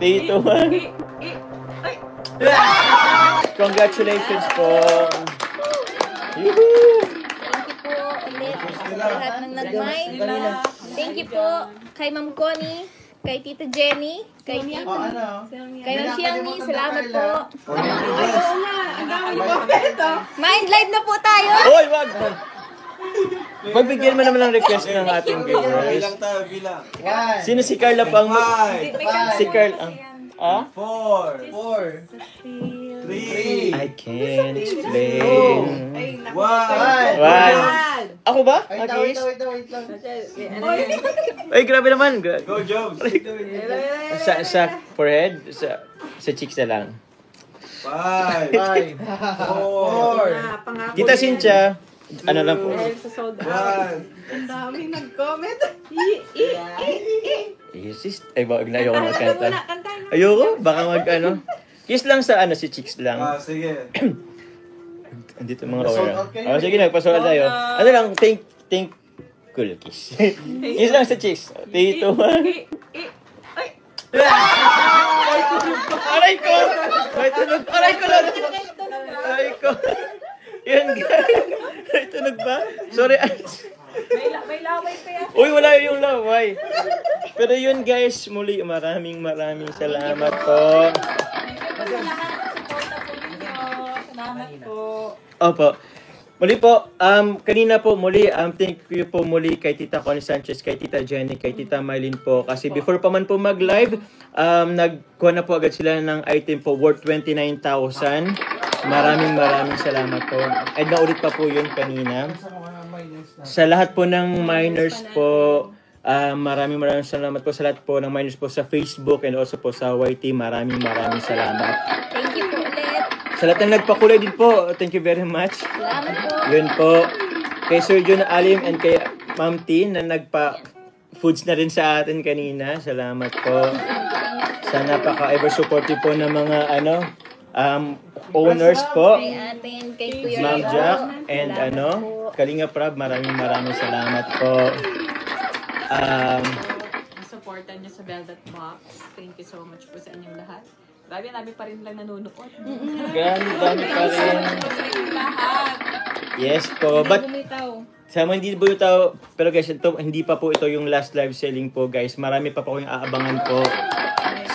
3, 2, 1. Congratulations po. Yuhuu! Thank you po ulit sa lahat ng nag-mine. Thank you po kay Ma'am Connie, kay Tita Jenny, kay Ma'am Xiaomi. Salamat po. Mind live na po tayo. Hoy, wag! Magbigyan mo naman ng request ng ating viewers. Sino si Carla pang... Si Carla... Ah? 4, 3, I can't explain. 1. Ako ba? Wait lang. Ay, grabe naman. Go, Jones. Sa forehead? Sa cheeks na lang. 5, 4, Tita Cynthia, ano lang po? 1. Ang daming nag-comment. Ay, ayoko na magkanta. Ayoko? Baka ano? Kiss lang sa si cheeks lang. Sige. Andito mga aura. Sige, nagpasola tayo. Ano lang, think cool kiss. Kiss lang sa cheeks. 3, 2, 1. Aray ko! May tunog. Aray ko lang! Aray ko! Yan, guys. May tunog ba? Sorry. May laway pa yan. Uy, wala yung laway. Pero yun, guys, muli maraming salamat po. Salamat po. Opo. Muli po, kanina po muli, thank you po muli kay Tita Connie Sanchez, kay Tita Jenny, kay Tita Marlene po. Kasi before pa man po mag-live, nagkuha na po agad sila ng item po worth 29,000. Maraming salamat po. At naulit pa po yun kanina. Sa lahat po ng miners po, maraming salamat po sa lahat po ng miners po sa Facebook and also po sa YT. Maraming salamat. Thank you po ulit. Sa lahat ng nagpakulay din po, thank you very much. Salamat po. Yun po. Kay Sir John Alim and kay Ma'am T na nagpa-foods na rin sa atin kanina. Salamat po. Sa napaka-ever supportive po ng mga owners po. Kay ate and kay Kuya Ma'am Rico. Jack and Salamat po. Kalinga Prab, maraming salamat po. Supportan niyo sa Velvet Box. Thank you so much po sa inyong lahat. Grabe, nabi pa rin lang nanonood. Dami pa rin. Lahat. Yes po. But Bumitaw. sa mga hindi bumitaw, pero guys, hindi pa po ito yung last live selling po guys. Marami pa po yung aabangan po.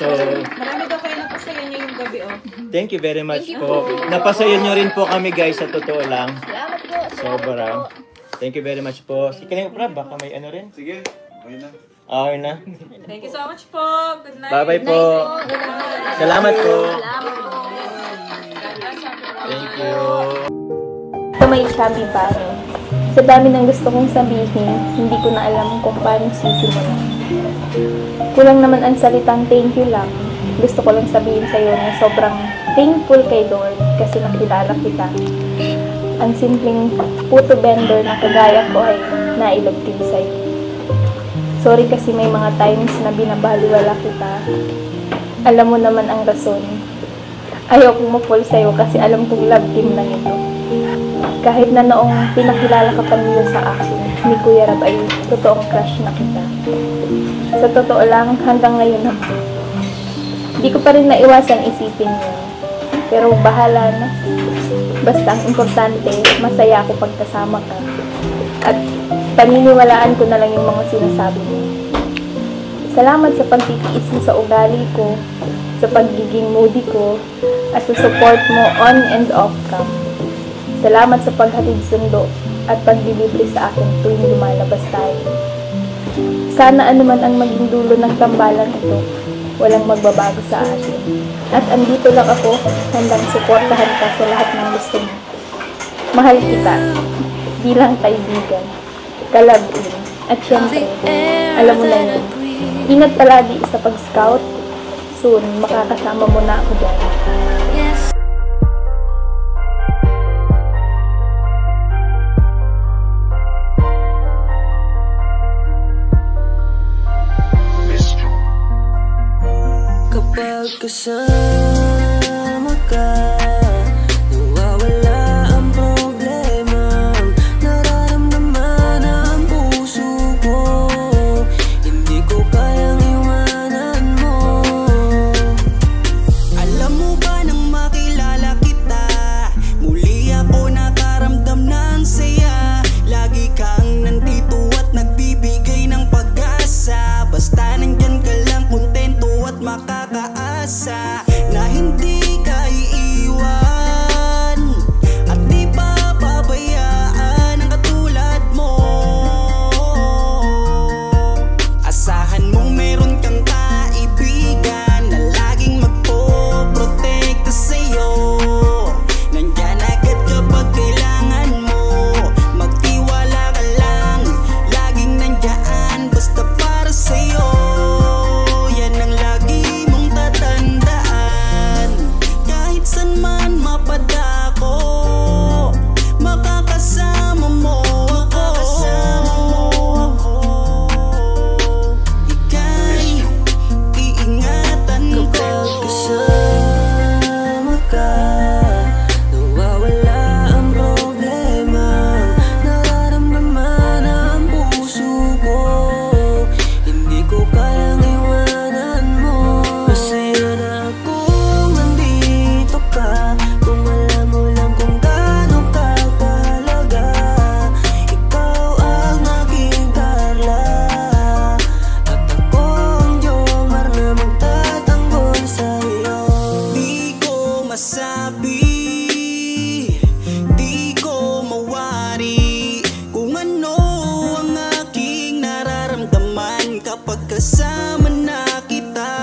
So, Marami daw kayo napasaya niyo yung gabi, thank you very much Thank you po. po. Napasaya nyo rin po kami guys, sa totoo lang. Salamat po. Sobra. Thank you very much po. Si Kalinga Prab, baka may rin? Sige. Okay na. Okay na. Thank you so much po. Good night. Bye-bye po. Salamat po. Salamat po. Thank you. Ito may chubby paano. Sa dami ng gusto kong sabihin, hindi ko na alam kung paano sisimulan. Kulang naman ang salitang thank you lang. Gusto ko lang sabihin sa'yo na sobrang thankful kay Lord kasi nakilala kita. Ang simpleng puto vendor na kagaya ko ay nailog din sa'yo. Sorry kasi may mga times na binabaliwala kita. Alam mo naman ang rason. Ayaw kong ma-fall sa'yo kasi alam kong love team lang ito. Kahit na noong pinakilala ka pa nila sa akin, ni Kuya Rab ay totoong crush na kita. Sa totoo lang, hanggang ngayon naman. Di ko pa rin naiwasan isipin yun. Pero bahala na. Basta ang importante, masaya ako pagkasama ka. At paniniwalaan ko na lang yung mga sinasabi mo. Salamat sa pagtitiis mo sa ugali ko, sa pagiging moody ko, at sa support mo on and off cam. Salamat sa paghatid sundo at paglilibre sa akin tuwing lumalabas tayo. Sana anuman ang maging dulo ng tambalan ito, walang magbabago sa atin. At andito lang ako, handang suportahan ka sa lahat ng gusto mo. Mahal kita, bilang kaibigan, kalab-in, at syempre, alam mo na yun. Ingat palagi sa pag-scout. Soon, makakasama mo na ako dyan. Kapag kasama ka, nawawala ang problema. Nararamdaman ang puso ko, hindi ko kayang iwanan mo. makakaasa na hindi ka iiwan at di papabayaan ang katulad mo. Asahan mong meron kang kaibigan na laging magpoprotekta sa'yo. Nandyan agad kapag kailangan mo. Magtiwala ka lang, laging nandyan basta para sa'yo. Yan ang lagi mong tatandaan. Kahit san man mapadako, makakasama mo ako. Ika'y iingatan ko. Kapag kasama ka, nawawala ang problema. Nararamdaman ang puso ko, hindi ko kayang iwanan mo. Masaya na akong nandito ka, kung alam mo lang kung gaano ka kahalaga. Ikaw ang aking Carla, at ako ang Jomar na magtatanggol sa'yo. Di ko masabi, di ko mawari kung ano ang aking nararamdaman kapag kasama na kita.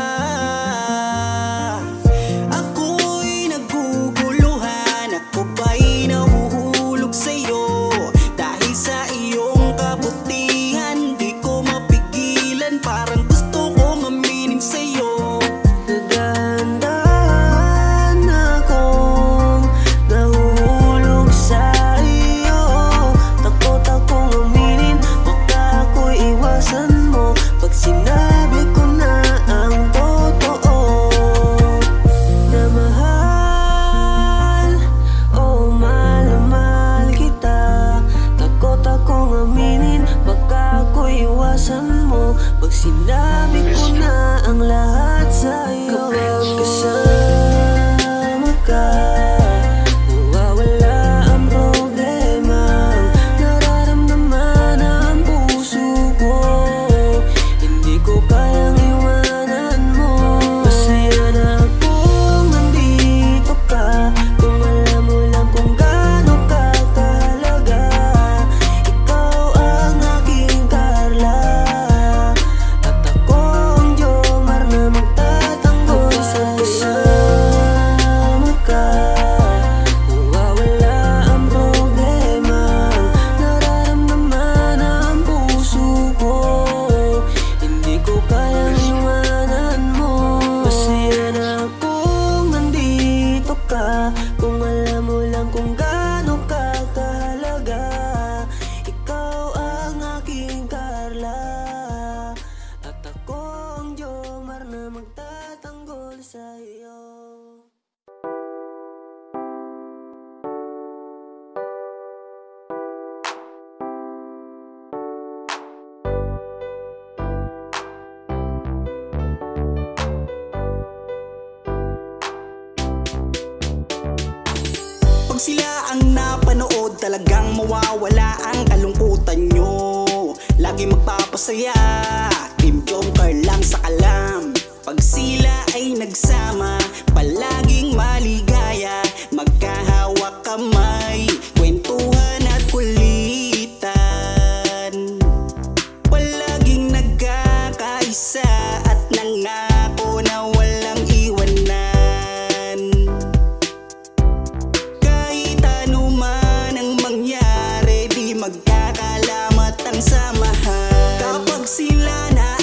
Ako'y naguguluhan, ako ba'y nahuhulog sa'yo. Dahil sa iyong kabutihan, di ko mapigilan, parang gusto kong aminin sa'yo. Nagdahan akong nahuhulog sa iyo. Takot akong aminin, baka ako'y iwasan mo pag sinabi ko na ang totoo. Na mahal, oh mahal na mahal kita. Takot akong aminin, baka ako'y iwasan mo pag sinabi ko na ang lahat sa'yo. Kapag kasama ka, nawawala ang problema. Nararamdaman ang puso ko, hindi ko kayang iwanan mo. Masaya na akong nandito ka, kung alam mo lang kung gaano ka kahalaga. Ikaw ang aking Carla, at ako ang Jomar na magtatanggol sa'yo. Kasama ka, nawawala ang problema. Nararamdaman ang puso ko, hindi ko kayang iwanan mo. Masaya na akong nandito ka, kung alam mo lang kung gaano ka kahalaga. Ikaw ang aking Carla, at ako ang Jomar na magtatanggol sa'yo. Pag sila ang napanood, talagang mawawala ang kalungkutan nyo. Lagi magpapasaya, Team Jomcar lang sa kalam. Pag sila ay nagsama, palaging maligaya. Magkahawak kamay, kwentuhan at kulitan. Palaging nagkakaisa at nangako na walang iwanan. Kahit ano man ang mangyari, di magkakalamat ang samahan. Kapag sila na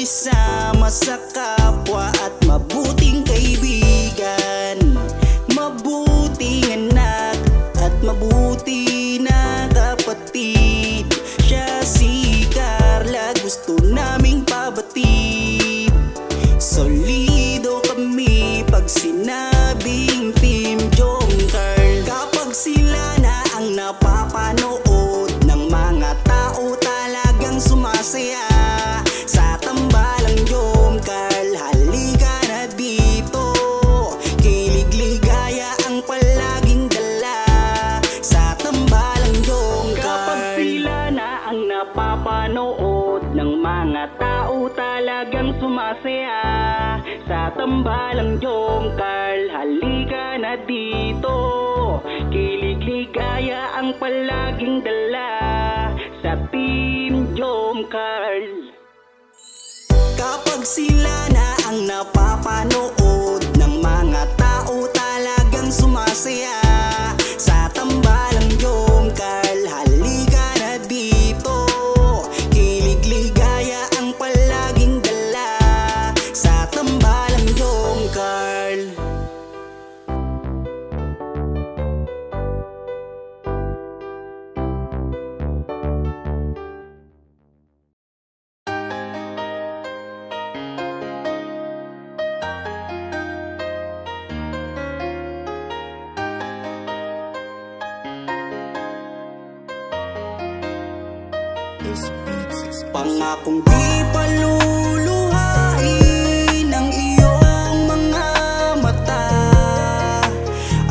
makisama sa kapwa at mabuting kaibigan, mabuting anak at mabuti na kapatid. Siya si Carla, gusto naming pabatid. Solido kami pag sinabing Team Jomcarl. Kapag sila na ang napapanood ng mga tao talagang sumasaya sa tambalang Jomcarl. Halika na dito, kilig ligaya ang palaging dala sa tambalang Jomcarl. Kapag sila na ang napapanood ng mga tao talagang sumasaya sa tambalang Jomcarl. Halika na dito, kilig ligaya ang palaging dala sa Team Jomcarl. Kapag sila na ang napapanood ng mga tao talagang sumasaya sa tambalang Jomcarl. Halika na dito, kilig ligaya ang palaging dala sa tambalang Jomcarl. Pangakong di paluluhain ang iyong mga mata,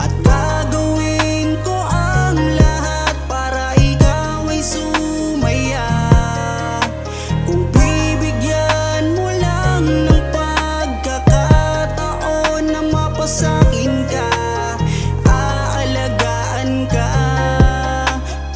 at gagawin ko ang lahat para ikaw ay sumaya. Kung bibigyan mo lang ng pagkakataon na mapasakin ka, aalagaan ka,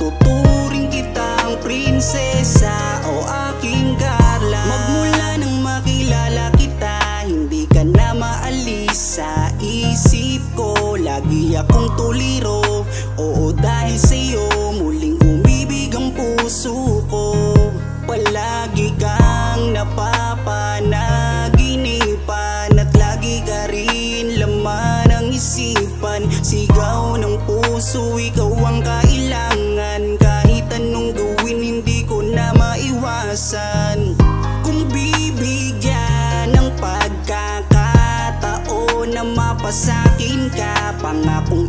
tuturing kitang prinsesa o aking Carla. Magmula nang makilala kita, hindi ka na maalis sa isip ko. Lagi akong tuliro, oo dahil sa'yo muling umibig ang puso ko. Palagi kang napapanaginipan at lagi ka rin laman ng isipan. Sigaw ng puso, ikaw ang kailangan. Kahit anong gawin hindi ko na maiwasan. Kung bibigyan ng pagkakataon na mapasakin ka, pangakong